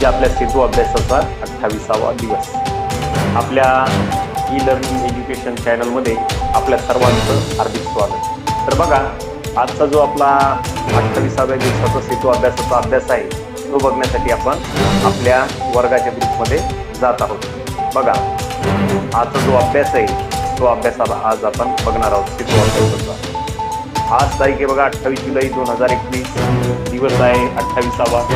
म्हणजे आपल्या सेतू अभ्यासाचा 28वा दिवस. आपल्या ई लर्निंग एज्युकेशन चॅनलमध्ये आपल्या सर्वांचं हार्दिक स्वागत. तर बघा, आजचा जो आपला 28व्या दिवसाचा सेतू अभ्यासाचा अभ्यास आहे तो बघण्यासाठी आपण आपल्या वर्गाच्या ग्रुपमध्ये जात आहोत. बघा, आजचा जो अभ्यास आहे तो अभ्यासाला आज आपण बघणार आहोत सेतू अभ्यासाचा. आज तारीख आहे बघा 28 जुलै 2021. दिवस आहे 28वा.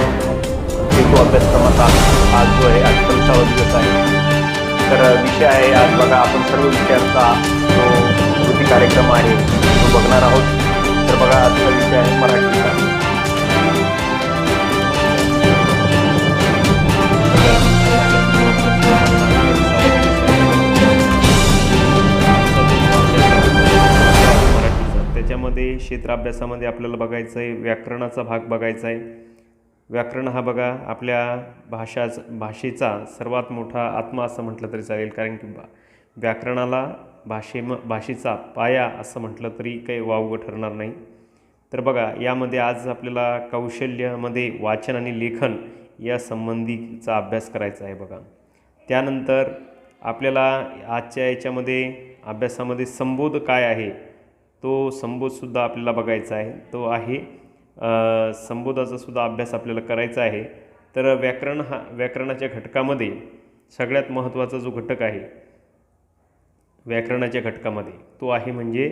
सेतू अभ्यासक्रमाचा आज जो आहे 28वा दिवस आहे. तर विषय आहे आज बघा, आपण सर्व विषयांचा जो कृती कार्यक्रम आहे तो बघणार आहोत. तर बघा, आजचा विषय आहे मराठीचा. त्याच्यामध्ये क्षेत्राभ्यासामध्ये आपल्याला बघायचं आहे व्याकरणाचा भाग बघायचा आहे. व्याकरण हा बघा आपल्या भाषेचा सर्वात मोठा आत्मा असं म्हटलं तरी चालेल, कारण की व्याकरणाला भाषेचा पाया असं म्हटलं तरी काही वावगं ठरणार नाही. तर बघा, यामध्ये आज आपल्याला कौशल्यामध्ये वाचन आणि लेखन या संबंधीचा अभ्यास करायचा आहे बघा. त्यानंतर आपल्याला आजच्या याच्यामध्ये अभ्यासामध्ये संबोध काय आहे तो संबोधसुद्धा आपल्याला बघायचा आहे. तो आहे संबोधाचा सुद्धा अभ्यास आपल्याला करायचा आहे. तर व्याकरणाच्या घटकामध्ये सगळ्यात महत्त्वाचा जो घटक आहे व्याकरणाच्या घटकामध्ये तो आहे म्हणजे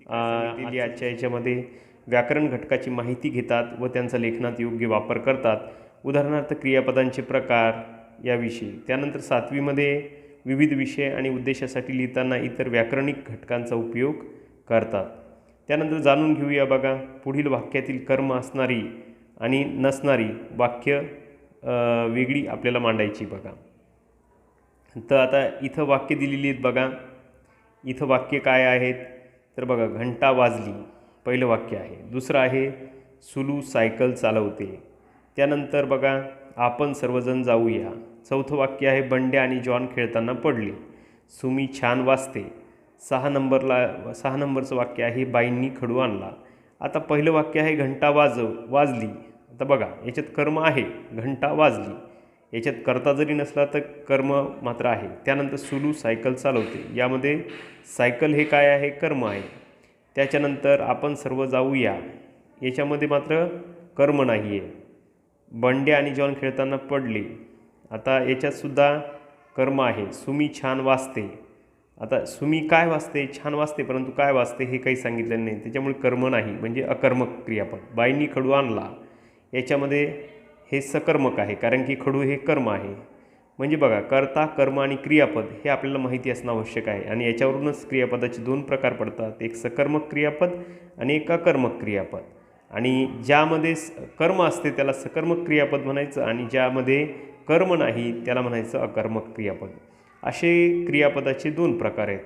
आजच्या याच्यामध्ये व्याकरण घटकाची माहिती घेतात व त्यांचा लेखनात योग्य वापर करतात. उदाहरणार्थ क्रियापदांचे प्रकार याविषयी. त्यानंतर 7वीमध्ये विविध विषय आणि उद्देशासाठी लिहिताना इतर व्याकरणिक घटकांचा उपयोग करतात. त्यानंतर जाणून घेऊया बघा, पुढील वाक्यातील कर्म असणारी आणि नसणारी वाक्य वेगळी आपल्याला मांडायची बघा. तर आता इथं वाक्य दिलेली आहेत बघा. इथं वाक्य काय आहेत तर बघा, घंटा वाजली पहिलं वाक्य आहे. दुसरं आहे सुलू सायकल चालवते. त्यानंतर बघा, आपण सर्वजण जाऊया. चौथं वाक्य आहे बंड्या आणि जॉन खेळताना पडले. सुमी छान वाजते. 6 नंबरचं वाक्य आहे बाईंनी खडू आणला. आता पहिलं वाक्य आहे घंटा वाजली. आता बघा, याच्यात कर्म आहे घंटा वाजली. याच्यात कर्ता जरी नसला तर कर्म मात्र आहे. त्यानंतर सुलू सायकल चालवते. यामध्ये सायकल हे काय आहे, कर्म आहे. त्याच्यानंतर आपण सर्व जाऊया. याच्यामध्ये मात्र कर्म नाही आहे. बंड्या आणि जॉन खेळताना पडले. आता याच्यातसुद्धा कर्म आहे. सुमी छान वाजते. आता सुमी काय वाजते, छान वाजते, परंतु काय वाजते हे काही सांगितलेलं नाही, त्याच्यामुळे कर्म नाही, म्हणजे अकर्मक क्रियापद. बाईंनी खडू आणला. याच्यामध्ये हे सकर्मक आहे, कारण की खडू हे कर्म आहे. म्हणजे बघा, कर्ता, कर्म आणि क्रियापद हे आपल्याला माहिती असणं आवश्यक आहे. आणि याच्यावरूनच क्रियापदाचे 2 प्रकार पडतात, एक सकर्मक क्रियापद आणि एक अकर्मक क्रियापद. आणि ज्यामध्ये कर्म असते त्याला सकर्मक क्रियापद म्हणायचं, आणि ज्यामध्ये कर्म नाही त्याला म्हणायचं अकर्मक क्रियापद. असे क्रियापदाचे 2 प्रकार आहेत.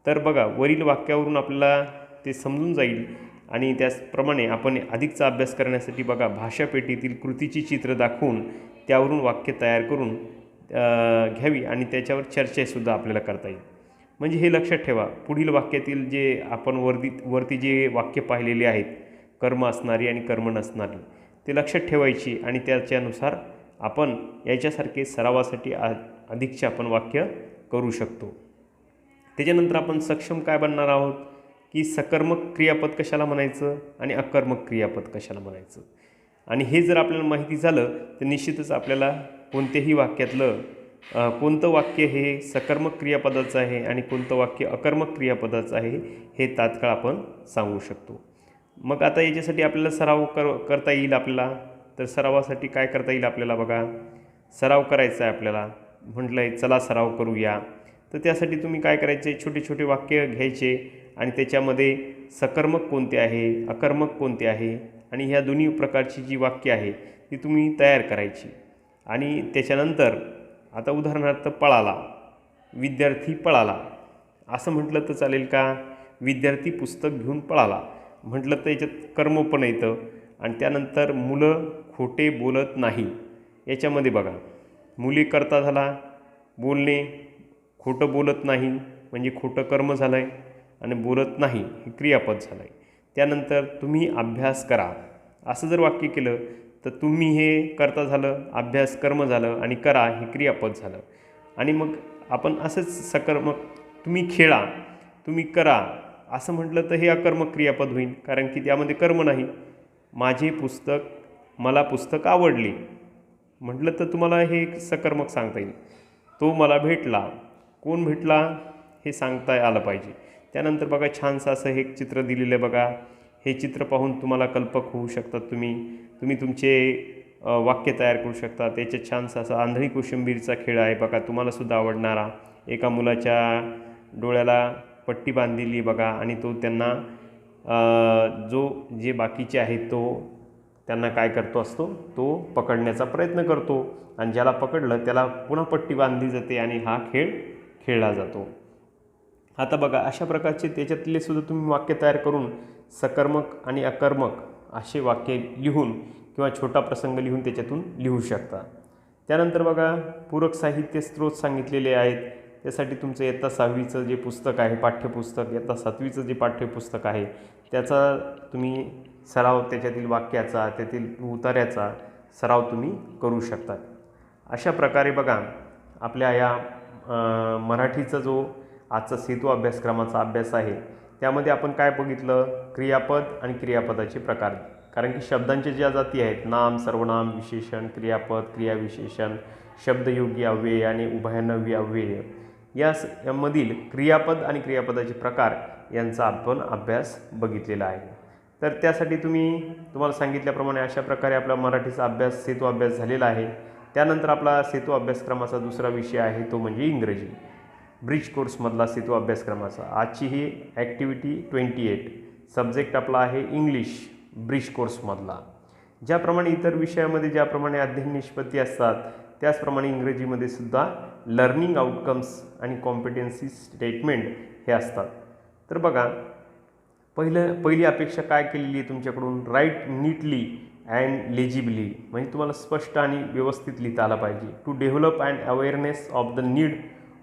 तर बघा, वरील वाक्यावरून आपल्याला ते समजून जाईल. आणि त्याचप्रमाणे आपण अधिकचा अभ्यास करण्यासाठी बघा, भाषापेटीतील कृतीची चित्र दाखवून त्यावरून वाक्य तयार करून घ्यावी आणि त्याच्यावर चर्चासुद्धा आपल्याला करता येईल. म्हणजे हे लक्षात ठेवा, पुढील वाक्यातील जे आपण वरती जे वाक्य पाहिलेले आहेत कर्म असणारी आणि कर्म नसणारी, ते लक्षात ठेवायची आणि त्याच्यानुसार आपण याच्यासारखे सरावासाठी अधिकचे आपण वाक्य करू शकतो. त्याच्यानंतर आपण सक्षम काय बनणार आहोत की सकर्मक क्रियापद कशाला म्हणायचं आणि अकर्मक क्रियापद कशाला म्हणायचं. आणि हे जर आपल्याला माहिती झालं तर निश्चितच आपल्याला कोणत्याही वाक्यातलं कोणतं वाक्य हे सकर्मक क्रियापदाचं आहे आणि कोणतं वाक्य अकर्मक क्रियापदाचं आहे हे तात्काळ आपण सांगू शकतो. मग आता याच्यासाठी आपल्याला सराव करता येईल आपल्याला. तर सरावासाठी काय करता येईल आपल्याला बघा, सराव करायचा आहे आपल्याला. म्हटलं आहे चला सराव करूया. तर त्यासाठी तुम्ही काय करायचे, छोटे छोटे वाक्य घ्यायचे आणि त्याच्यामध्ये सकर्मक कोणते आहे, अकर्मक कोणते आहे, आणि ह्या दोन्ही प्रकारची जी वाक्य आहे ती तुम्ही तयार करायची. आणि त्याच्यानंतर आता उदाहरणार्थ पळाला, विद्यार्थी पळाला असं म्हटलं तर चालेल का. विद्यार्थी पुस्तक घेऊन पळाला म्हटलं तर याच्यात कर्म पण येतं. आणि त्यानंतर मुलं खोटे बोलत नाही. याच्यामध्ये बघा, मुली करता झाला, बोलणे, खोटं बोलत नाही म्हणजे खोटं कर्म झालं आहे आणि बोलत नाही हे क्रियापद झालं आहे. त्यानंतर तुम्ही अभ्यास करा असं जर वाक्य केलं तर तुम्ही हे करता झालं, अभ्यास कर्म झालं आणि करा हे क्रियापद झालं. आणि मग आपण असंच सकर्मक तुम्ही खेळा, तुम्ही करा असं म्हटलं तर हे अकर्मक क्रियापद होईल, कारण की त्यामध्ये कर्म नाही. मला पुस्तक आवडले म्हटलं तर तुम्हाला हे एक सकर्मक सांगता येईल. तो मला भेटला, कोण भेटला हे सांगता आलं पाहिजे. त्यानंतर बघा छानसं असं हे चित्र दिलेलं आहे बघा. हे चित्र पाहून तुम्हाला कल्पक होऊ शकतात. तुम्ही तुमचे वाक्य तयार करू शकता. त्याच्यात छानसा असा आंधळी कोशिंबीरचा खेळ आहे बघा, तुम्हालासुद्धा आवडणारा. एका मुलाच्या डोळ्याला पट्टी बांधलेली बघा आणि तो त्यांना जे बाकीचे आहेत त्यांना काय करतो असतो, तो पकडण्याचा प्रयत्न करतो आणि ज्याला पकडलं त्याला पुन्हा पट्टी बांधली जाते आणि हा खेळ खेळला जातो. आता बघा अशा प्रकारचे त्याच्यातले सुद्धा तुम्ही वाक्य तयार करून सकर्मक आणि अकर्मक असे वाक्य लिहून किंवा छोटा प्रसंग लिहून त्याच्यातून लिहू शकता. त्यानंतर बघा पूरक साहित्य स्रोत सांगितलेले आहेत. त्यासाठी तुमचं इयत्ता 6वीचं जे पुस्तक आहे, पाठ्यपुस्तक, इयत्ता 7वीचं जे पाठ्यपुस्तक आहे त्याचा तुम्ही सराव, त्याच्यातील वाक्याचा, त्यातील उतार्याचा सराव तुम्ही करू शकता. अशा प्रकारे बघा आपल्या या मराठीचा जो आजचा सेतू अभ्यासक्रमाचा अभ्यास आहे त्यामध्ये आपण काय बघितलं, क्रियापद आणि क्रियापदाचे प्रकार. कारण की शब्दांच्या ज्या जाती आहेत, नाम, सर्वनाम, विशेषण, क्रियापद, क्रियाविशेषण, शब्दयोगी अव्यय आणि उभयनामी अव्यय यामधील क्रियापद आणि क्रियापदाचे प्रकार यांचा आपण अभ्यास बघितलेला आहे. तर त्यासाठी तुम्हाला सांगितल्याप्रमाणे अशा प्रकारे आपला मराठीचा सेतू अभ्यास झालेला आहे. त्यानंतर आपला सेतू अभ्यासक्रमाचा दुसरा विषय आहे तो म्हणजे इंग्रजी, ब्रिज कोर्समधला सेतू अभ्यासक्रमाचा. आजची ही ॲक्टिव्हिटी 28, सब्जेक्ट आपला आहे इंग्लिश ब्रिज कोर्समधला. ज्याप्रमाणे इतर विषयामध्ये ज्याप्रमाणे अध्ययन निष्पत्ती असतात त्याचप्रमाणे इंग्रजीमध्ये सुद्धा लर्निंग आउटकम्स आणि कॉम्पिटन्सी स्टेटमेंट हे असतात. तर बघा पहिली अपेक्षा काय केलेली आहे तुमच्याकडून, राईट नीटली अँड लेजिबली, म्हणजे तुम्हाला स्पष्ट आणि व्यवस्थित लिहिता आलं पाहिजे. To develop and awareness of the need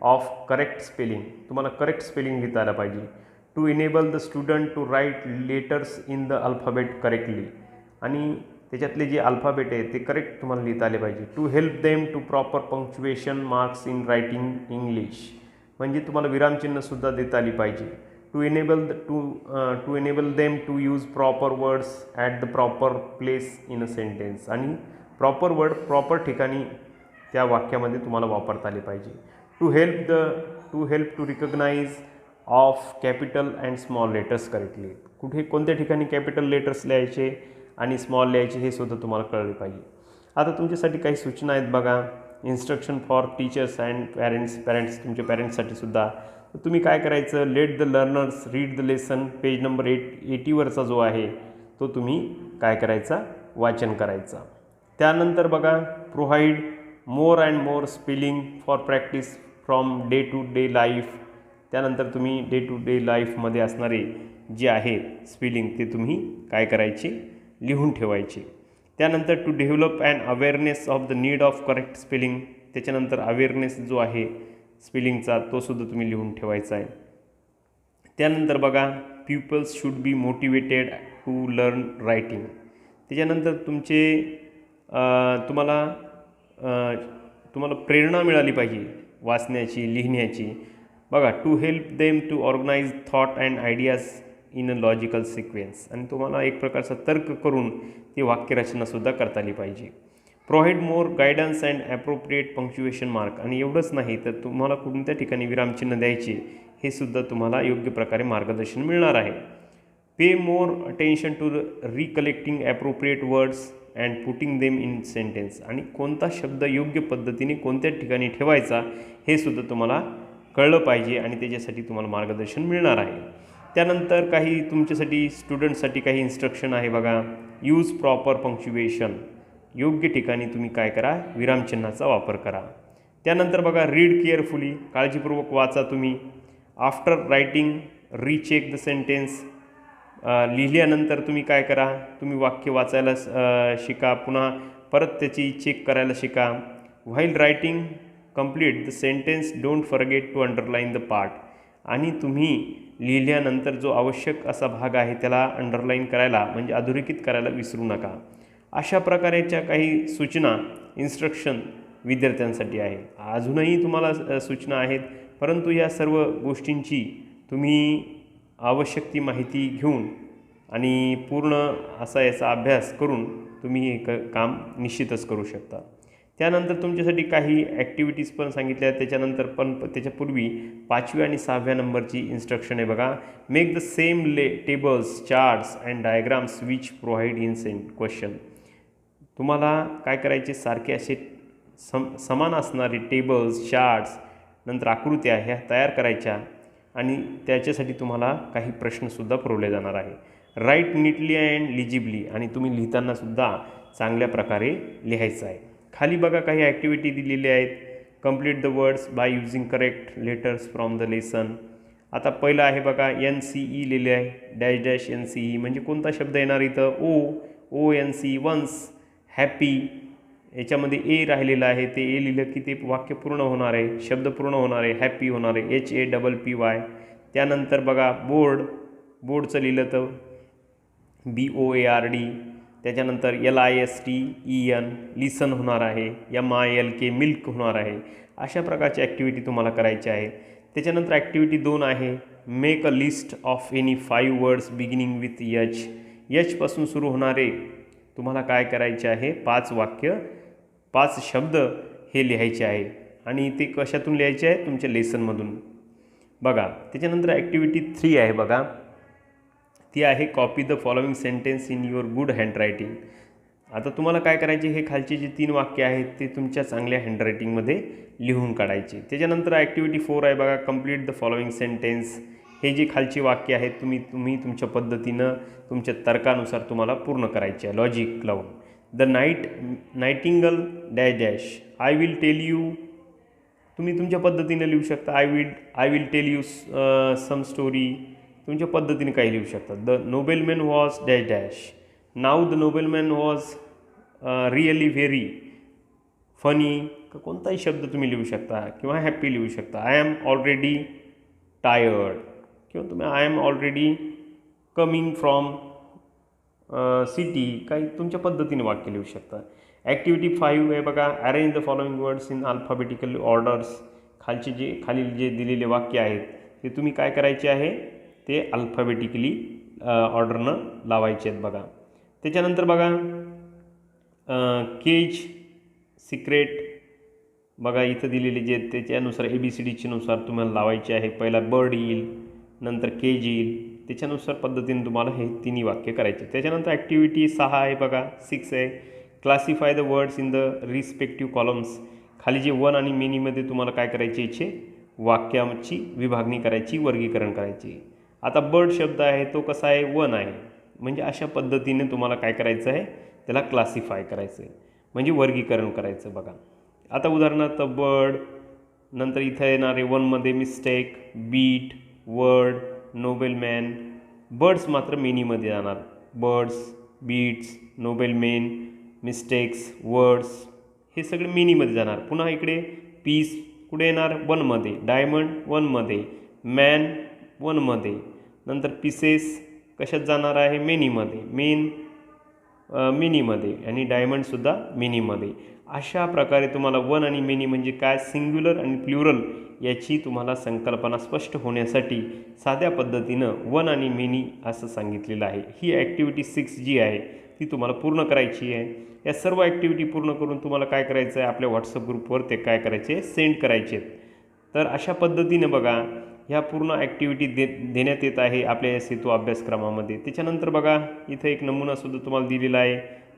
of correct spelling, तुम्हाला करेक्ट स्पेलिंग लिहिता आलं पाहिजे. To enable the student to write letters in the alphabet correctly, आणि त्याच्यातले जे अल्फाबेट आहे ते करेक्ट तुम्हाला लिहिता आले पाहिजे. To help them to proper punctuation marks in writing English, म्हणजे तुम्हाला विरामचिन्हसुद्धा देता आली पाहिजे. To enable them to use proper words at the proper place in a sentence, आणि प्रॉपर वर्ड प्रॉपर ठिकाणी त्या वाक्यामध्ये तुम्हाला वापरता आले पाहिजे. To help to recognize of capital and small letters correctly, कोणत्या ठिकाणी कॅपिटल लेटर्स लिहायचे आणि स्मॉल लिहायचे हे सुद्धा तुम्हाला कळले पाहिजे. आता तुमच्यासाठी काही सूचना आहेत बघा, instruction for teachers and parents तुमच्या पॅरेंट्ससाठी सुद्धा. तुम्ही काय करायचं, let the learners read the lesson, page number 80वरचा जो आहे तो तुम्ही काय करायचा, वाचन करायचा. त्यानंतर बघा provide more and more spelling for practice from day to day life. त्यानंतर तुम्ही डे टू डे लाईफमध्ये असणारे जे आहे स्पेलिंग ते तुम्ही काय करायचे, लिहून ठेवायचे. त्यानंतर to develop and awareness of the need of correct spelling, त्याच्यानंतर अवेअरनेस जो आहे स्पेलिंगचा तो सुद्धा तुम्ही लिहून ठेवायचा आहे. त्यानंतर बघा peoples should be motivated to learn writing. त्याच्यानंतर तुम्हाला प्रेरणा मिळाली पाहिजे वाचण्याची, लिहिण्याची. बघा to help them to organise thought and ideas in a logical sequence, आणि तुम्हाला एक प्रकारचा तर्क करून ती वाक्यरचनासुद्धा करता आली पाहिजे. Provide more guidance and appropriate punctuation mark, आणि एवढंच नाही तर तुम्हाला कोणत्या ठिकाणी विरामचिन्ह द्यायचे हे सुद्धा तुम्हाला योग्य प्रकारे मार्गदर्शन मिळणार आहे. Pay more attention to recollecting appropriate words and putting them in sentence, आणि कोणता शब्द योग्य पद्धतीने कोणत्या ठिकाणी ठेवायचा हे सुद्धा तुम्हाला कळलं पाहिजे आणि त्याच्यासाठी तुम्हाला मार्गदर्शन मिळणार आहे. त्यानंतर काही तुमच्यासाठी स्टुडंटसाठी काही इन्स्ट्रक्शन आहे बघा. यूज प्रॉपर पंक्च्युएशन, योग्य ठिकाणी तुम्ही काय करा, विरामचिन्हाचा वापर करा. त्यानंतर बघा रीड केअरफुली, काळजीपूर्वक वाचा तुम्ही. After writing recheck the sentence, लिहिल्यानंतर तुम्ही काय करा, तुम्ही वाक्य वाचायला शिका, पुन्हा परत त्याची चेक करायला शिका. While writing complete the sentence don't forget to underline the part, आणि तुम्ही लिहिल्यानंतर जो आवश्यक असा भाग आहे त्याला अंडरलाईन करायला म्हणजे अधोरेखित करायला विसरू नका. अशा प्रकारच्या काही सूचना इन्स्ट्रक्शन विद्यार्थ्यांसाठी आहे. अजूनही तुम्हाला सूचना आहेत, परंतु या सर्व गोष्टींची तुम्ही आवश्यक ती माहिती घेऊन आणि पूर्ण असा याचा अभ्यास करून तुम्ही हे काम निश्चितच करू शकता. त्यानंतर तुमच्यासाठी काही ॲक्टिव्हिटीज पण सांगितल्या आहेत. त्याच्यानंतर पण त्याच्यापूर्वी 5वी आणि 6व्या नंबरची इन्स्ट्रक्शन आहे बघा. Make the same tables, charts and diagrams which provide in same question. तुम्हाला काय करायचे, सारखे असे समान असणारे टेबल्स, चार्ट्स, नंतर आकृत्या ह्या तयार करायच्या आणि त्याच्यासाठी तुम्हाला काही प्रश्नसुद्धा पुरवले जाणार आहे. राईट नीटली अँड लिजिबली, आणि तुम्ही लिहितानासुद्धा चांगल्या प्रकारे लिहायचं आहे. खाली बघा काही ॲक्टिव्हिटी दिलेल्या आहेत. Complete the words by using correct letters from the lesson. आता पहिलं आहे बघा, NCE लिहिले आहे, डॅश डॅश NCE म्हणजे कोणता शब्द येणार इथं, ONC, वन्स, हॅपी. याच्यामध्ये ए राहिलेलं आहे, ते ए लिहिलं की ते वाक्य पूर्ण होणार आहे, शब्द पूर्ण होणार आहे, हॅपी होणार आहे, HAPPY. त्यानंतर बघा बोर्डचं लिहिलं तर BOARD. त्याच्यानंतर LISTEN, लिसन होणार आहे, MILK, मिल्क होणार आहे. अशा प्रकारची ॲक्टिव्हिटी तुम्हाला करायची आहे. त्याच्यानंतर ॲक्टिव्हिटी 2 आहे, make a list of any 5 words beginning with H पासून सुरू होणारे तुम्हाला काय करायचे आहे, 5 वाक्य, 5 शब्द हे लिहायचे आहे आणि ते कशातून लिहायचे आहे, तुमच्या लेसनमधून बघा. त्याच्यानंतर ॲक्टिव्हिटी 3 आहे बघा, ती आहे copy the following sentence in your good handwriting. आता तुम्हाला काय करायचे, हे खालचे जे 3 वाक्य आहेत ते तुमच्या चांगल्या हँडरायटिंगमध्ये लिहून काढायचे. त्याच्यानंतर ॲक्टिव्हिटी 4 आहे बघा, कंप्लीट द फॉलोइंग सेंटेन्स. हे जे खालची वाक्य आहेत तुम्ही तुमच्या पद्धतीनं तुमच्या तर्कानुसार तुम्हाला पूर्ण करायचे आहे, लॉजिक लावून. The nightingale dash dash, I will tell you. तुम्ही तुमच्या पद्धतीने लिहू शकता. I will tell you some story. तुमच्या पद्धतीने काही लिहू शकता. The nobleman was dash dash. नाव the nobleman was really very funny. कोणताही शब्द तुम्ही लिहू शकता किंवा हॅपी लिहू शकता. आय एम ऑलरेडी टायर्ड किंवा तुम्ही I am already coming from city. काही तुमच्या पद्धतीने वाक्य लिहू शकता. ॲक्टिव्हिटी 5 आहे बघा, arrange the following words in alphabetical orders. खाली जे दिलेले वाक्य आहेत ते तुम्ही काय करायचे आहे, ते अल्फाबेटिकली ऑर्डरनं लावायचे आहेत बघा. त्याच्यानंतर बघा केज, सिक्रेट बघा इथं दिलेले जे त्याच्यानुसार ABCDच्या नुसार तुम्हाला लावायचे आहे. पहिला बर्ड येईल, नंतर केज येईल, त्याच्यानुसार पद्धतीने तुम्हाला हे 3 वाक्य करायचे. त्याच्यानंतर ॲक्टिव्हिटी 6 आहे बघा, 6 आहे, classify the words in the respective columns. खाली जे 1 आणि मेनीमध्ये तुम्हाला काय करायचे, याचे वाक्याची विभागणी करायची, वर्गीकरण करायची. आता बर्ड शब्द आहे तो कसा आहे, 1 आहे, म्हणजे अशा पद्धतीने तुम्हाला काय करायचं आहे, त्याला क्लासिफाय करायचं आहे, म्हणजे वर्गीकरण करायचं बघा. आता उदाहरणार्थ बर्ड, नंतर इथं येणार आहे 1मध्ये मिस्टेक, बीट, वर्ड, नोबेलमॅन. बर्ड्स मात्र मेनीमध्ये जाणार. बर्ड्स, बीट्स, नोबेलमॅन, मिस्टेक्स, वर्ड्स हे सगळे मेनीमध्ये जाणार. पुन्हा इकडे पीस कुठे येणार, 1मध्ये, डायमंड 1मध्ये, मॅन 1मध्ये, नंतर पीसेस कशात जाणार आहे, मेनीमध्ये, मेनीमध्ये, आणि डायमंडसुद्धा मेनीमध्ये. अशा प्रकारे तुम्हाला 1 आणि मेनी म्हणजे काय, सिंग्युलर आणि प्लुरल याची तुम्हाला संकल्पना स्पष्ट होण्यासाठी साध्या पद्धतीनं 1 आणि मेनी असं सांगितलेलं आहे. ही ॲक्टिव्हिटी 6 जी आहे ती तुम्हाला पूर्ण करायची आहे. या सर्व ॲक्टिव्हिटी पूर्ण करून तुम्हाला काय करायचं आहे, आपल्या व्हॉट्सअप ग्रुपवर ते काय करायचे, सेंड करायचे आहेत. तर अशा पद्धतीने बघा ह्या पूर्ण ॲक्टिव्हिटी देण्यात येत आहे आपल्या या सेतू अभ्यासक्रमामध्ये. त्याच्यानंतर बघा इथं एक नमुनासुद्धा तुम्हाला दिलेला आहे.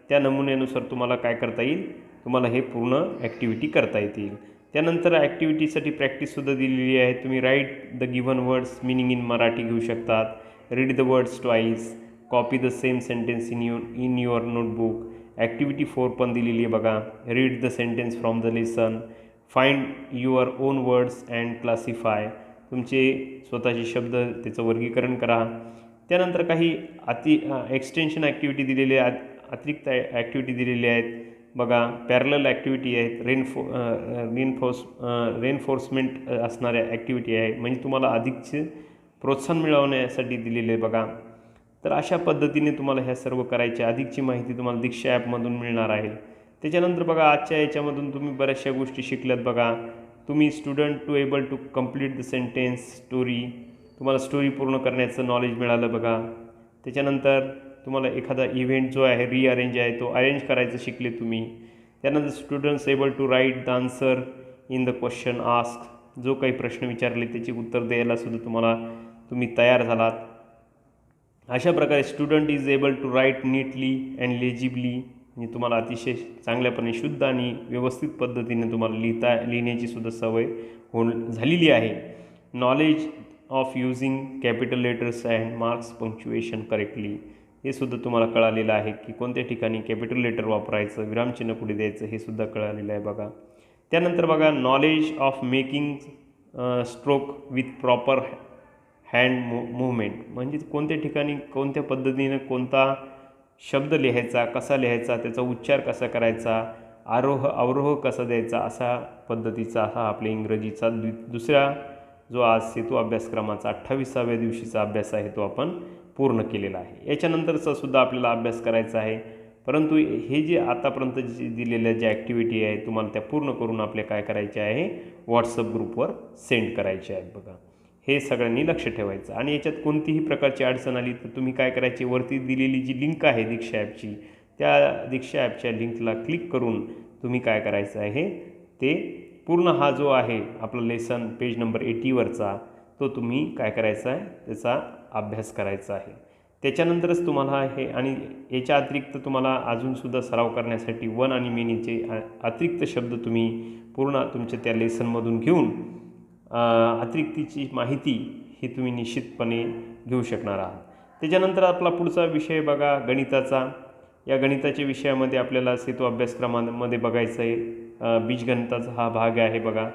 त्या नमुन्यानुसार तुम्हाला काय करता येईल, तुम्हाला हे पूर्ण ॲक्टिव्हिटी करता येतील. त्यानंतर ॲक्टिव्हिटीसाठी प्रॅक्टिससुद्धा दिलेली आहे. तुम्ही write the given words meaning in Marathi घेऊ शकतात. Read the words twice, copy the same sentence in your notebook. Activity 4 पण दिलेली आहे बघा, read the sentence from the lesson, find your on words and classify. तुमचे स्वतःचे शब्द त्याचं वर्गीकरण करा. त्यानंतर काही एक्सटेन्शन ॲक्टिव्हिटी दिलेली आहेत, अतिरिक्त ॲक्टिव्हिटी दिलेल्या आहेत बघा. पॅरलल ॲक्टिव्हिटी आहेत, रेनफोर्समेंट असणाऱ्या ॲक्टिव्हिटी आहे, म्हणजे तुम्हाला अधिकचे प्रोत्साहन मिळवण्यासाठी दिलेले बघा. तर अशा पद्धतीने तुम्हाला ह्या सर्व करायचे. अधिकची माहिती तुम्हाला दीक्षा ॲपमधून मिळणार आहे. त्याच्यानंतर बघा आजच्या याच्यामधून तुम्ही बऱ्याचशा गोष्टी शिकल्यात बघा. तुम्ही student to able to complete the sentence story, तुम्हाला स्टोरी पूर्ण करण्याचं नॉलेज मिळालं बघा. त्याच्यानंतर तुम्हाला एखादा इव्हेंट जो आहे रिअरेंज आहे तो अरेंज करायचं शिकले तुम्ही. त्यानंतर students able to write the answer in the question ask, जो काही प्रश्न विचारले त्याची उत्तर द्यायला सुद्धा तुम्ही तयार झालात. अशा प्रकारे student is able to write neatly and legibly, म्हणजे तुम्हाला अतिशय चांगल्यापणे शुद्ध आणि व्यवस्थित पद्धतीने तुम्हाला लिहिण्याची सुद्धा सवय झालेली आहे. Knowledge of using capital letters and marks punctuation correctly, हे सुद्धा तुम्हाला कळालेलं आहे की कोणत्या ठिकाणी कॅपिटल लेटर वापरायचं, विरामचिन्ह कुठे द्यायचं हे सुद्धा कळालेलं आहे बघा. त्यानंतर बघा knowledge of making stroke with proper hand movement, म्हणजे कोणत्या ठिकाणी कोणत्या पद्धतीने कोणता शब्द लिहायचा, कसा लिहायचा, त्याचा उच्चार कसा करायचा, आरोह अवरोह कसा द्यायचा, असा पद्धतीचा हा आपल्या इंग्रजीचा दुसरा जो आज सेतू अभ्यासक्रमाचा 28व्या दिवशीचा अभ्यास आहे तो आपण पूर्ण केलेला आहे. याच्यानंतरचा सुद्धा आपल्याला अभ्यास करायचा आहे. परंतु हे जे आतापर्यंत जे दिलेल्या ज्या ॲक्टिव्हिटी आहे तुम्हाला त्या पूर्ण करून आपल्या काय करायचे आहे, व्हॉट्सअप ग्रुपवर सेंड करायचे आहेत बघा. हे सगळ्यांनी लक्ष ठेवायचं. आणि याच्यात कोणतीही प्रकारची अडचण आली तर तुम्ही काय करायचे, वरती दिलेली जी लिंक आहे दीक्षा ॲपची, त्या दीक्षा ॲपच्या लिंकला क्लिक करून तुम्ही काय करायचं आहे, ते पूर्ण हा जो आहे आपला लेसन पेज नंबर 80वरचा तो तुम्ही काय करायचा आहे, त्याचा अभ्यास करायचा आहे. त्याच्यानंतरच तुम्हाला हे, आणि याच्या अतिरिक्त तुम्हाला अजूनसुद्धा सराव करण्यासाठी वन आणि मेनीचे अतिरिक्त शब्द तुम्ही पूर्ण तुमच्या त्या लेसनमधून घेऊन अतिरिक्तची माहिती ही तुम्ही निश्चितपणे घेऊ शकणार आहात. त्याच्यानंतर आपला पुढचा विषय बघा गणिताचा. या गणिताच्या विषयामध्ये आपल्याला सेतू अभ्यासक्रमामध्ये बघायचं आहे बीजगणिताचा हा भाग आहे बघा.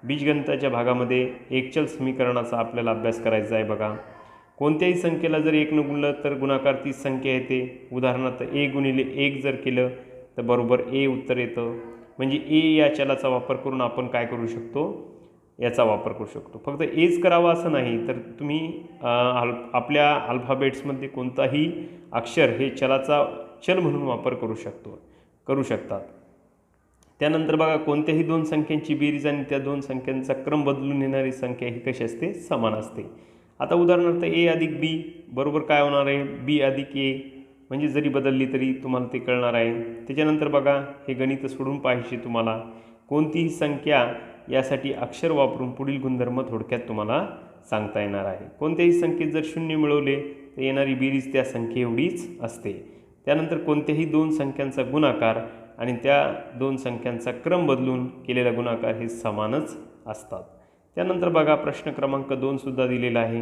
बीजगणिताच्या भागामध्ये एकचल समीकरणाचा आपल्याला अभ्यास करायचा आहे बघा. कोणत्याही संख्येला जर 1 न गुणलं तर गुणाकार तीच संख्या येते. उदाहरणार्थ a गुणिले 1 जर केलं तर बरोबर a उत्तर येतं. म्हणजे a या चलाचा वापर करून आपण काय करू शकतो, याचा वापर करू शकतो. फक्त एच करावा असं नाही, तर तुम्ही आपल्या अल्फाबेट्समध्ये कोणताही अक्षर हे चलाचा चल म्हणून वापर करू शकतात. त्यानंतर बघा कोणत्याही दोन संख्यांची बेरीज आणि त्या दोन संख्यांचा क्रम बदलून येणारी संख्या ही कशी असते, समान असते. आता उदाहरणार्थ a अधिक b बरोबर काय होणार आहे, b अधिक a, म्हणजे जरी बदलली तरी तुम्हाला ते कळणार आहे. त्याच्यानंतर बघा हे गणित सोडून पाहिजे तुम्हाला. कोणतीही संख्या यासाठी अक्षर वापरून पुढील गुणधर्म थोडक्यात तुम्हाला सांगता येणार आहे. कोणत्याही संख्येत जर 0 मिळवले तर येणारी बेरीज त्या संख्येएवढीच असते. त्यानंतर कोणत्याही दोन संख्यांचा गुणाकार आणि त्या दोन संख्यांचा क्रम बदलून केलेला गुणाकार हे समानच असतात. त्यानंतर बघा प्रश्न क्रमांक 2 सुद्धा दिलेला आहे.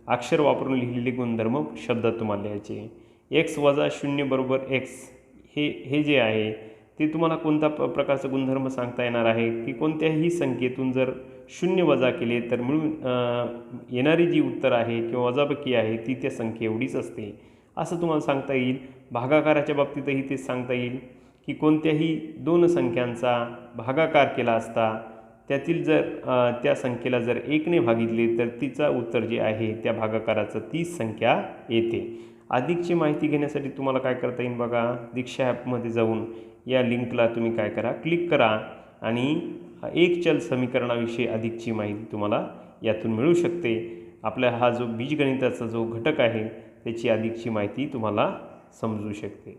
अक्षर वापरून लिहिलेले गुणधर्म शब्दात तुम्हाला लिहायचे. x वजा 0 बरोबर x हे जे आहे ते तुम्हाला कोणत्या प्रकारचं गुणधर्म सांगता येणार आहे की कोणत्याही संख्येतून जर 0 वजा केले तर मिळून येणारी जी उत्तर आहे किंवा वजाबाकी आहे ती त्या संख्येएवढीच असते असं तुम्हाला सांगता येईल. भागाकाराच्या बाबतीतही तेच सांगता येईल की कोणत्याही दोन संख्यांचा भागाकार केला असता त्यातील जर त्या संख्येला जर 1 ने भागितले तर तिचा उत्तर जे आहे त्या भागाकाराचं तीच संख्या येते. अधिकची माहिती घेण्यासाठी तुम्हाला काय करता येईल बघा, दीक्षा ॲपमध्ये जाऊन या लिंकला तुम्ही काय करा, क्लिक करा आणि एक चल समीकरणाविषयी अधिकची माहिती तुम्हाला यातून मिळू शकते. आपला हा जो बीजगणिताचा जो घटक आहे त्याची अधिकची माहिती तुम्हाला समजू शकते.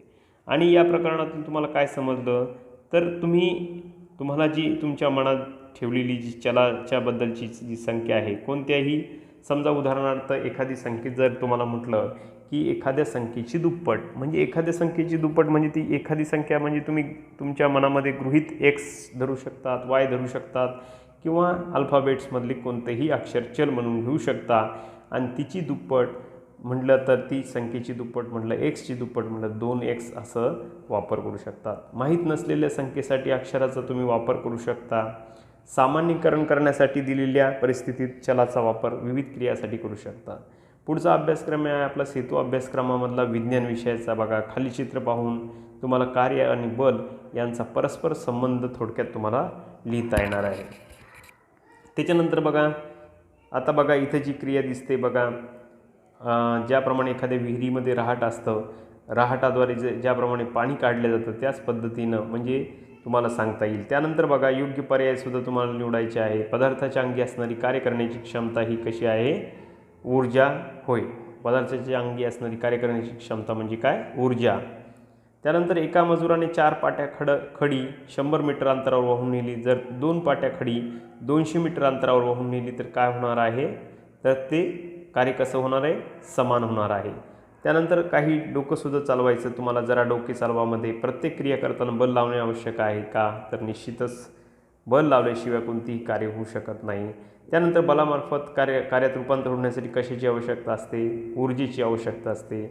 आणि या प्रकरणातून तुम्हाला काय समजलं तर तुम्हाला जी तुमच्या मनात ठेवलेली जी चलाच्याबद्दलची जी संख्या आहे, कोणत्याही समजा उदाहरणार्थ एखादी संख्येत जर तुम्हाला म्हटलं की एखाद्या संख्येची दुप्पट, म्हणजे एखाद्या संख्येची दुप्पट म्हणजे ती एखादी संख्या म्हणजे तुम्ही तुमच्या मनामध्ये गृहीत x धरू शकतात, y धरू शकतात किंवा अल्फाबेट्समधले कोणतेही अक्षर चल म्हणून घेऊ शकता आणि तिची दुप्पट म्हटलं तर ती संख्येची दुप्पट म्हटलं एक्सची दुप्पट म्हटलं 2x असं वापर करू शकतात. माहीत नसलेल्या संख्येसाठी अक्षराचा तुम्ही वापर करू शकता. सामान्यीकरण करण्यासाठी दिलेल्या परिस्थितीत चलाचा वापर विविध क्रियासाठी करू शकता. पुढचा अभ्यासक्रम आहे आपला सेतू अभ्यासक्रमामधला विज्ञान विषयाचा. बघा खाली चित्र पाहून तुम्हाला कार्य आणि बल यांचा परस्पर संबंध थोडक्यात तुम्हाला लिहिता येणार आहे. त्याच्यानंतर बघा आता बघा इथे जी क्रिया दिसते बघा ज्याप्रमाणे एखाद्या विहिरीमध्ये रहाट असतं, रहाटाद्वारे ज्याप्रमाणे पाणी काढलं जातं त्याच पद्धतीनं म्हणजे तुम्हाला सांगता येईल. त्यानंतर बघा योग्य पर्यायसुद्धा तुम्हाला निवडायचे आहे. पदार्थाच्या अंगी असणारी कार्य करण्याची क्षमता ही कशी आहे? ऊर्जा होय. पदार्थाच्या अंगी असणारी कार्य करण्याची क्षमता म्हणजे काय? ऊर्जा. त्यानंतर एका मजुराने 4 पाट्या खडी 100 मीटर अंतरावर वाहून नेली. जर 2 पाट्या खडी 200 मीटर अंतरावर वाहून नेली तर काय होणार आहे? तर ते कार्य कसं होणार आहे? समान होणार आहे. त्यानंतर काही डोकंसुद्धा चालवायचं. तुम्हाला जरा डोके चालवामध्ये प्रत्येक क्रिया करताना बल लावणे आवश्यक आहे का? तर निश्चितच बल लावल्याशिवाय कोणतीही कार्य होऊ शकत नाही. त्यानंतर बलामार्फत कार्यात रूपांतर होण्यासाठी कशाची आवश्यकता असते? ऊर्जेची आवश्यकता असते.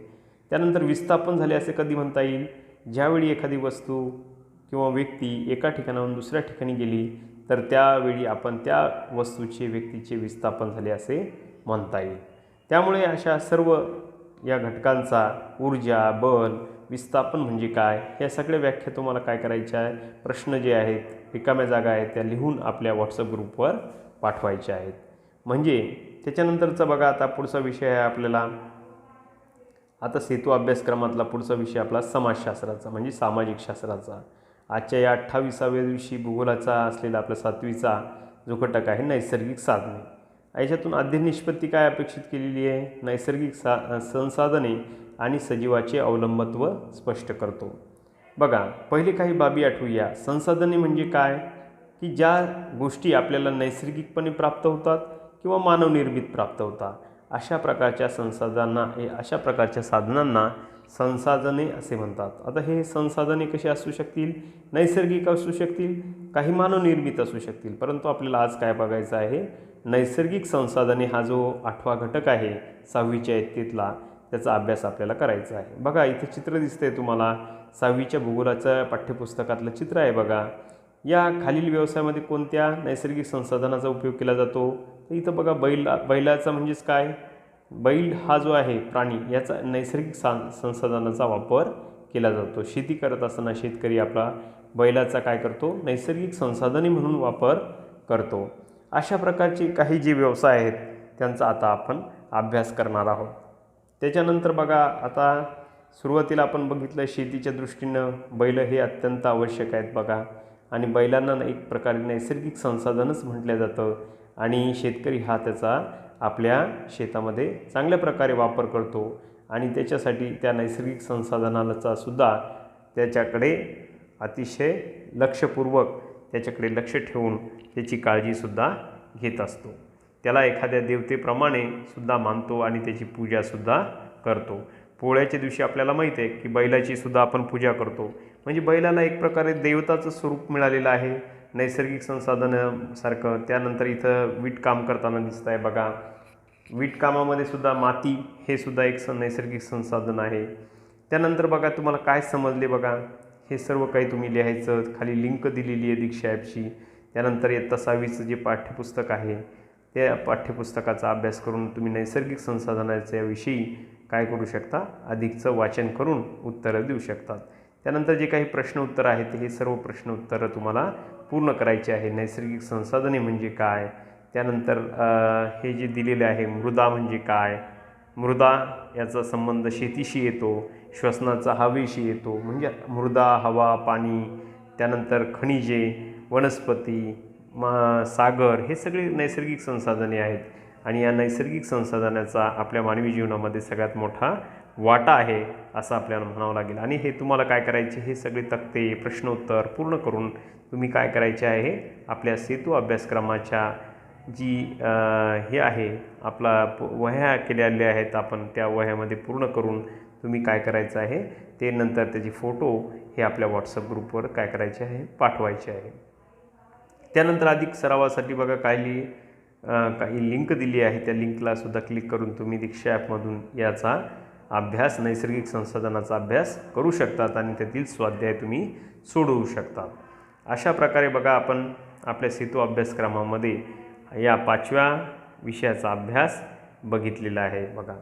त्यानंतर विस्थापन झाले असे कधी म्हणता येईल? ज्यावेळी एखादी वस्तू किंवा व्यक्ती एका ठिकाणाहून दुसऱ्या ठिकाणी गेली तर त्यावेळी आपण त्या वस्तूचे व्यक्तीचे विस्थापन झाले असे म्हणता येईल. त्यामुळे अशा सर्व या घटकांचा ऊर्जा, बल, विस्थापन म्हणजे काय या सगळ्या व्याख्या तुम्हाला काय करायच्या आहे? प्रश्न जे आहेत, रिकाम्या जागा आहेत त्या लिहून आपल्या व्हॉट्सअप ग्रुपवर पाठवायच्या आहेत. म्हणजे त्याच्यानंतरचा बघा आता पुढचा विषय आहे आपल्याला आता सेतू अभ्यासक्रमातला पुढचा विषय आपला समाजशास्त्राचा म्हणजे सामाजिक शास्त्राचा. आजच्या या 28व्या दिवशी भूगोलाचा असलेला आपला 7वीचा जो घटक आहे नैसर्गिक साधने. याच्यातून अध्ययन निष्पत्ती काय अपेक्षित केलेली आहे? नैसर्गिक संसाधने आणि सजीवाचे अवलंबत्व स्पष्ट करतो. बघा पहिले काही बाबी आठवूया. संसाधने म्हणजे काय? की ज्या गोष्टी आपल्याला नैसर्गिकपणे प्राप्त होतात किंवा मानवनिर्मित प्राप्त होतात अशा प्रकारच्या अशा प्रकारच्या साधनांना संसाधने असे म्हणतात. आता हे संसाधने कशी असू शकतील? नैसर्गिक असू शकतील, काही मानवनिर्मित असू शकतील. परंतु आपल्याला आज काय बघायचं आहे? नैसर्गिक संसाधने हा जो 8वा घटक आहे 6वीच्या इयत्तेतला त्याचा अभ्यास आपल्याला करायचा आहे. बघा इथे चित्र दिसतंय तुम्हाला 6वीच्या भूगोलाच्या पाठ्यपुस्तकातलं चित्र आहे. बघा या खालील व्यवसायामध्ये कोणत्या नैसर्गिक संसाधनाचा उपयोग केला जातो? तर इथं बघा बैलाचा म्हणजेच काय? बैल हा जो आहे प्राणी याचा नैसर्गिक संसाधनाचा वापर केला जातो. शेती करत असताना शेतकरी आपला बैलाचा काय करतो? नैसर्गिक संसाधने म्हणून वापर करतो. अशा प्रकारचे काही जे व्यवसाय आहेत त्यांचा आता आपण अभ्यास करणार आहोत. त्याच्यानंतर बघा आता सुरुवातीला आपण बघितलं शेतीच्या दृष्टीनं बैल हे अत्यंत आवश्यक आहेत बघा. आणि बैलांना एक प्रकारे नैसर्गिक संसाधनच म्हटलं जातं आणि शेतकरी हा त्याचा आपल्या शेतामध्ये चांगल्या प्रकारे वापर करतो आणि त्याच्यासाठी त्या नैसर्गिक संसाधनाचा सुद्धा त्याच्याकडे अतिशय लक्षपूर्वक त्याच्याकडे लक्ष ठेवून त्याची काळजीसुद्धा घेत असतो. त्याला एखाद्या देवतेप्रमाणे सुद्धा मानतो आणि त्याची पूजासुद्धा करतो. पोळ्याच्या दिवशी आपल्याला माहीत आहे की बैलाची सुद्धा आपण पूजा करतो. म्हणजे बैलाला एक प्रकारे देवताचं स्वरूप मिळालेलं आहे नैसर्गिक संसाधनासारखं. त्यानंतर इथं वीटकाम करताना दिसत आहे बघा. वीटकामामध्ये सुद्धा माती हे सुद्धा एक नैसर्गिक संसाधन आहे. त्यानंतर बघा तुम्हाला काय समजले बघा. हे सर्व काही तुम्ही लिहायचं. खाली लिंक दिलेली आहे दीक्षा ॲपची. त्यानंतर इयत्ता 6वीचं जे पाठ्यपुस्तक आहे त्या पाठ्यपुस्तकाचा अभ्यास करून तुम्ही नैसर्गिक संसाधनाच्या विषयी काय करू शकता? अधिकचं वाचन करून उत्तरं देऊ शकतात. त्यानंतर जे काही प्रश्न उत्तर आहेत हे सर्व प्रश्न उत्तरं तुम्हाला पूर्ण करायचे आहे. नैसर्गिक संसाधने म्हणजे काय? त्यानंतर हे जे दिलेले आहे मृदा म्हणजे काय? मृदा याचा संबंध शेतीशी येतो, श्वसनाचा हवेशी येतो. म्हणजे मृदा, हवा, पाणी, त्यानंतर खनिजे, वनस्पती, सागर हे सगळे नैसर्गिक संसाधने आहेत. आणि या नैसर्गिक संसाधनाचा आपल्या मानवी जीवनामध्ये सगळ्यात मोठा वाटा आहे असं आपल्याला म्हणावं लागेल. आणि हे तुम्हाला काय करायचे? हे सगळे तक्ते प्रश्नोत्तर पूर्ण करून तुम्ही काय करायचे आहे? आपल्या सेतू अभ्यासक्रमाच्या जी हे आहे आपला वह्या केलेल्या आहेत आपण त्या वह्यामध्ये पूर्ण करून तुम्ही काय करायचं आहे? ते नंतर त्याचे फोटो हे आपल्या व्हॉट्सअप ग्रुपवर काय करायचे आहे? पाठवायचे आहे. त्यानंतर अधिक सरावासाठी बघा काही लिंक दिली आहे. त्या लिंकला सुद्धा क्लिक करून तुम्ही दीक्षा ॲपमधून याचा अभ्यास नैसर्गिक संसाधनाचा अभ्यास करू शकतात आणि त्यातील स्वाध्याय तुम्ही सोडवू शकतात. अशा प्रकारे बघा आपण आपल्या सेतू अभ्यासक्रमामध्ये या 5व्या विषयाचा अभ्यास बघितलेला आहे बघा.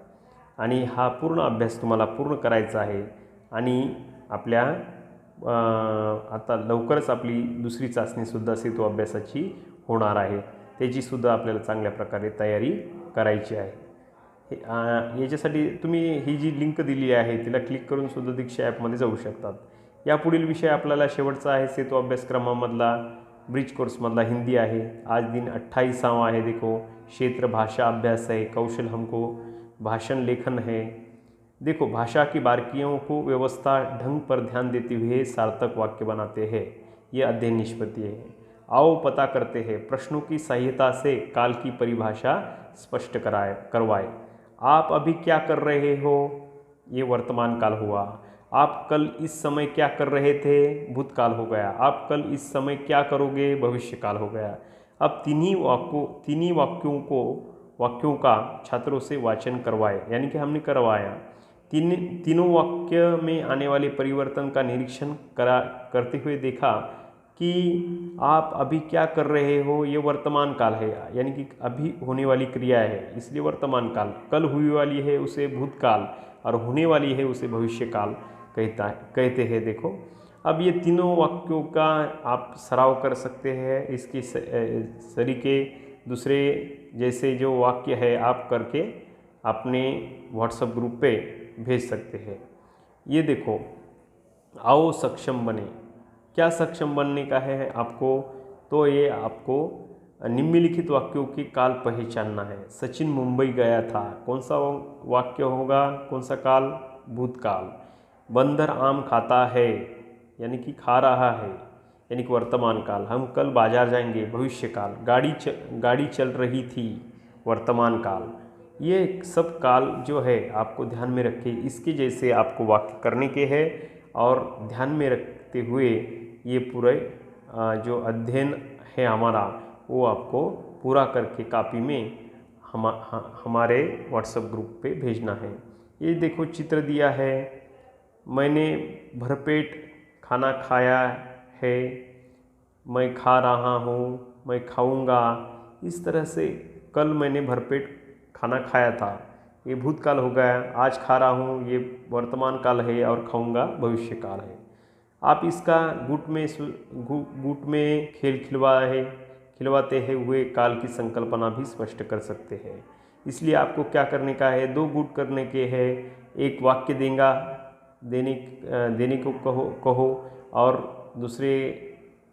आणि हा पूर्ण अभ्यास तुम्हाला पूर्ण करायचा आहे. आणि आपल्या आता लवकरच आपली दुसरी चाचणीसुद्धा सेतू अभ्यासाची होणार आहे. त्याचीसुद्धा आपल्याला चांगल्या प्रकारे तयारी करायची आहे. याच्यासाठी तुम्ही ही जी लिंक दिली आहे तिला क्लिक करून सुद्धा दीक्षा ॲपमध्ये जाऊ शकतात. यापुढील विषय आपल्याला शेवटचा आहे सेतू अभ्यासक्रमामधला ब्रिज कोर्समधला हिंदी आहे. आज दिन 28वां आहे. देखो क्षेत्र भाषा अभ्यास है, कौशल हमको भाषण लेखन है. देखो भाषा की बारीकियों को व्यवस्था ढंग पर ध्यान देते हुए सार्थक वाक्य बनाते हैं, ये अध्ययन निष्पत्ति है. आओ पता करते हैं, प्रश्नों की सहायता से काल की परिभाषा स्पष्ट करवाए. आप अभी क्या कर रहे हो, ये वर्तमान काल हुआ. आप कल इस समय क्या कर रहे थे, भूतकाल हो गया. आप कल इस समय क्या करोगे, भविष्य काल हो गया. अब तीनों वाक्यों का छात्रों से वाचन करवाए, यानी कि हमने करवाया. तीनों वाक्य में आने वाले परिवर्तन का निरीक्षण करते हुए देखा कि आप अभी क्या कर रहे हो, ये वर्तमान काल है, यानी कि अभी होने वाली क्रिया है, इसलिए वर्तमान काल. कल हुई वाली है उसे भूतकाल और होने वाली है उसे भविष्य काल कहते हैं. देखो अब ये तीनों वाक्यों का आप सराव कर सकते हैं. इसकी सरीके दूसरे जैसे जो वाक्य है आप करके अपने व्हाट्सएप ग्रुप पे भेज सकते हैं. ये देखो, आओ सक्षम बने. क्या सक्षम बनने का है आपको, तो ये आपको निम्नलिखित वाक्यों की काल पहचानना है. सचिन मुंबई गया था, कौन सा वाक्य होगा, कौन सा काल, भूतकाल. बंदर आम खाता है, यानी कि खा रहा है, यानी कि वर्तमान काल. हम कल बाजार जाएंगे, भविष्य काल. गाड़ी चल रही थी, वर्तमान काल. ये सब काल जो है आपको ध्यान में रखे, इसके जैसे आपको वाक्य करने के हैं और ध्यान में रखते हुए ये पूरे जो अध्ययन है हमारा वो आपको पूरा करके कॉपी में हमारे व्हाट्सएप ग्रुप पे भेजना है. ये देखो चित्र दिया है, मैंने भरपेट खाना खाया है, मैं खा रहा हूँ, मैं खाऊंगा. इस तरह से कल मैंने भरपेट खाना खाया था, ये भूतकाल हो गया. आज खा रहा हूँ, ये वर्तमान काल है और खाऊंगा भविष्य काल है. आप इसका गुट में खेल खिलवाते हुए काल की संकल्पना भी स्पष्ट कर सकते हैं. इसलिए आपको क्या करने का है, 2 गुट करने के हैं. एक वाक्य देने को कहो और दूसरे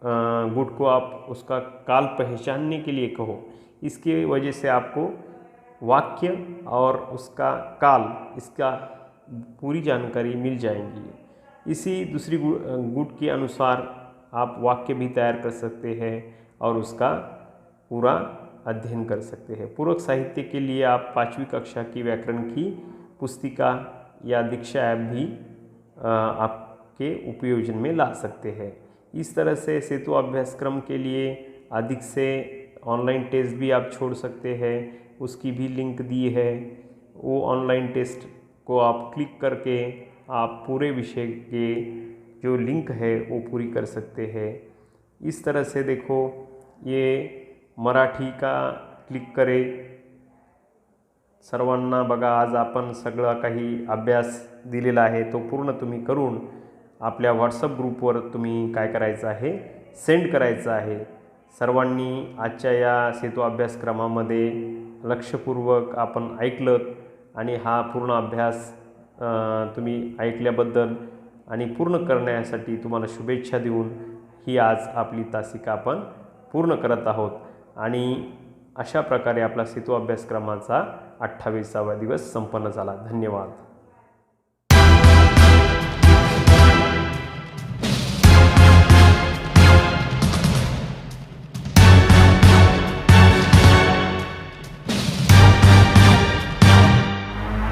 गुट को आप उसका काल पहचानने के लिए कहो. इसके वजह से आपको वाक्य और उसका काल, इसका पूरी जानकारी मिल जाएंगी. इसी दूसरी गुट के अनुसार आप वाक्य भी तैयार कर सकते हैं और उसका पूरा अध्ययन कर सकते हैं. पूरक साहित्य के लिए आप 5वीं कक्षा की व्याकरण की पुस्तिका या दीक्षा ऐप भी आपके उपयोजन में ला सकते हैं. इस तरह से सेतु अभ्यासक्रम के लिए अधिक से ऑनलाइन टेस्ट भी आप छोड़ सकते हैं, उसकी भी लिंक दी है. वो ऑनलाइन टेस्ट को आप क्लिक करके आप पूरे विषय के जो लिंक है वो पूरी कर सकते हैं. इस तरह से देखो, ये मराठी का क्लिक करें. सर्वांना बघा, आज आपण सगळा काही अभ्यास दिलेला आहे तो पूर्ण तुम्ही करून आपल्या व्हॉट्सअप ग्रुपवर तुम्ही काय करायचं आहे, सेंड करायचं आहे. सर्वांनी आजच्या या सेतू अभ्यासक्रमामध्ये लक्षपूर्वक आपण ऐकलं आणि हा पूर्ण अभ्यास तुम्ही ऐकल्याबद्दल आणि पूर्ण करण्यासाठी तुम्हाला शुभेच्छा देऊन ही आज आपली तासिका आपण पूर्ण करत आहोत. आणि अशा प्रकारे आपला सेतू अभ्यासक्रमाचा 28वा दिवस संपन्न झाला. धन्यवाद.